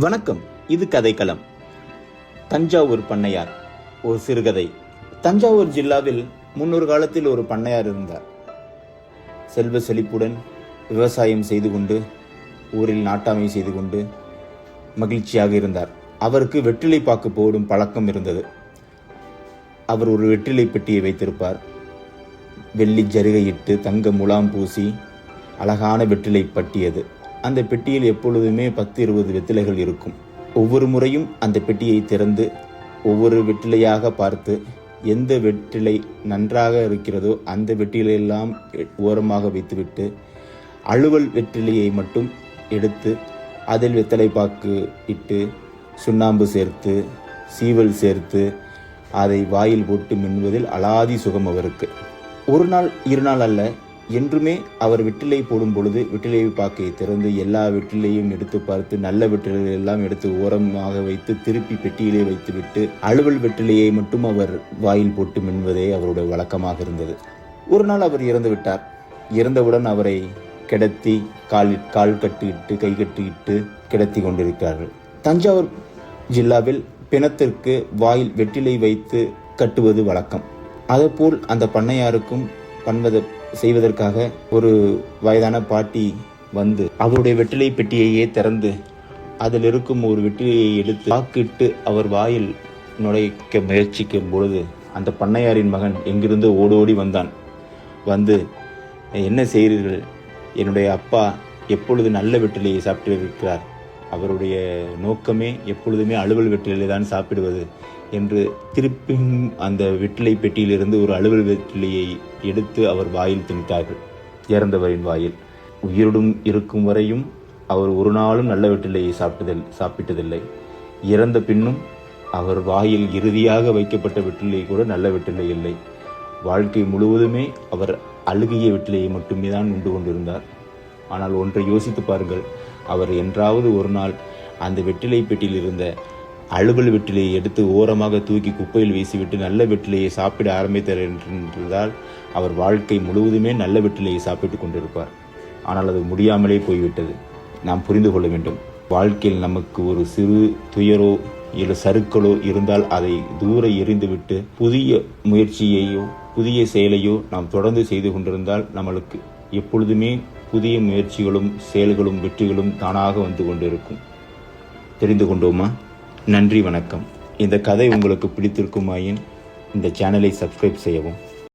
வணக்கம். இது கதைக்களம். தஞ்சாவூர் பண்ணையார். ஒரு சிறுகதை. தஞ்சாவூர் ஜில்லாவில் முன்னொரு காலத்தில் ஒரு பண்ணையார் இருந்தார். செல்வ செழிப்புடன் விவசாயம் செய்து கொண்டு ஊரில் நாட்டாமை செய்து கொண்டு மகிழ்ச்சியாக இருந்தார். அவருக்கு வெற்றிலை பாக்கு போடும் பழக்கம் இருந்தது. அவர் ஒரு வெற்றிலை பெட்டியை வைத்திருப்பார். வெள்ளி ஜருகையிட்டு தங்க முலாம் பூசி அழகான வெற்றிலை பட்டியது. அந்த பெட்டியில் எப்பொழுதுமே 10-20 வெற்றிலைகள் இருக்கும். ஒவ்வொரு முறையும் அந்த பெட்டியை திறந்து ஒவ்வொரு வெற்றிலையாக பார்த்து எந்த வெற்றிலை நன்றாக இருக்கிறதோ அந்த வெற்றிலையெல்லாம் ஓரமாக வைத்துவிட்டு அலுவல் வெற்றிலையை மட்டும் எடுத்து அதில் வெத்தலை பாக்கு இட்டு சுண்ணாம்பு சேர்த்து சீவல் சேர்த்து அதை வாயில் போட்டு மின்னுவதில் அலாதி சுகம் அவருக்கு. ஒரு நாள் 2 நாள் அல்ல, என்றுமே அவர் வெற்றிலை போடும் பொழுது வெற்றிலை பாக்கையை திறந்து எல்லா வெற்றிலையும் எடுத்து பார்த்து நல்ல வெற்றிலை எல்லாம் எடுத்து ஓரமாக வைத்து திருப்பி பெட்டியிலே வைத்துவிட்டு அலுவல் வெற்றிலையை மட்டும் அவர் வாயில் போட்டு மின்வதே அவருடைய வழக்கமாக இருந்தது. ஒரு நாள் அவர் இறந்து விட்டார். இறந்தவுடன் அவரை கிடத்தி கால் கட்டிட்டு கை கட்டிட்டு கிடத்தி கொண்டிருக்கிறார்கள். தஞ்சாவூர் ஜில்லாவில் பிணத்திற்கு வாயில் வெற்றிலை வைத்து கட்டுவது வழக்கம். அதேபோல் அந்த பண்ணையாருக்கும் செய்வதற்காக ஒரு வயதான பாட்டி வந்து அவருடைய வெற்றிலை பெட்டியையே திறந்து அதில் இருக்கும் ஒரு வெற்றிலையை எடுத்து பாக்கிட்டு அவர் வாயில் நுழைக்க முயற்சிக்கும் பொழுது அந்த பண்ணையாரின் மகன் எங்கிருந்து ஓடோடி வந்தான். வந்து, என்ன செய்கிறீர்கள்? என்னுடைய அப்பா எப்பொழுது நல்ல வெற்றிலையை சாப்பிட்டு இருக்கிறார். அவருடைய நோக்கமே எப்பொழுதுமே அலுவல் வெற்றிலை தான் சாப்பிடுவது என்று திருப்பி அந்த வெற்றிலை பெட்டியிலிருந்து ஒரு அலுவல் வெற்றிலையை எடுத்து அவர் வாயில் திணித்தார்கள். இறந்தவரின் வாயில். உயிருடன் இருக்கும் வரையும் அவர் ஒரு நாளும் நல்ல வெற்றிலையை சாப்பிட்டதில்லை. இறந்த பின்னும் அவர் வாயில் இறுதியாக வைக்கப்பட்ட வெற்றிலை கூட நல்ல வெற்றிலை இல்லை. வாழ்க்கை முழுவதுமே அவர் அழுகிய வெற்றிலையை மட்டுமே தான் உண்டு கொண்டிருந்தார். ஆனால் ஒன்றை யோசித்து பாருங்கள், அவர் என்றாவது ஒரு நாள் அந்த வெற்றிலை பெட்டியில் இருந்த அலுவல் வெற்றிலையை எடுத்து ஓரமாக தூக்கி குப்பையில் வீசிவிட்டு நல்ல வெற்றிலையை சாப்பிட ஆரம்பித்தார் என்றால் அவர் வாழ்க்கை முழுவதுமே நல்ல வெற்றிலையை சாப்பிட்டு கொண்டிருப்பார். ஆனால் அது முடியாமலே போய்விட்டது. நாம் புரிந்து கொள்ள வேண்டும். வாழ்க்கையில் நமக்கு ஒரு சிறு துயரோ இல்லை சறுக்களோ இருந்தால் அதை தூர எறிந்துவிட்டு புதிய முயற்சியையோ புதிய செயலையோ நாம் தொடர்ந்து செய்து கொண்டிருந்தால் நம்மளுக்கு எப்பொழுதுமே புதிய முயற்சிகளும் செயல்களும் வெற்றிகளும் தானாக வந்து கொண்டிருக்கும். தெரிந்து கொண்டோமா? நன்றி, வணக்கம். இந்த கதை உங்களுக்கு பிடித்திருக்குமாயின் இந்த சேனலை சப்ஸ்கிரைப் செய்யவும்.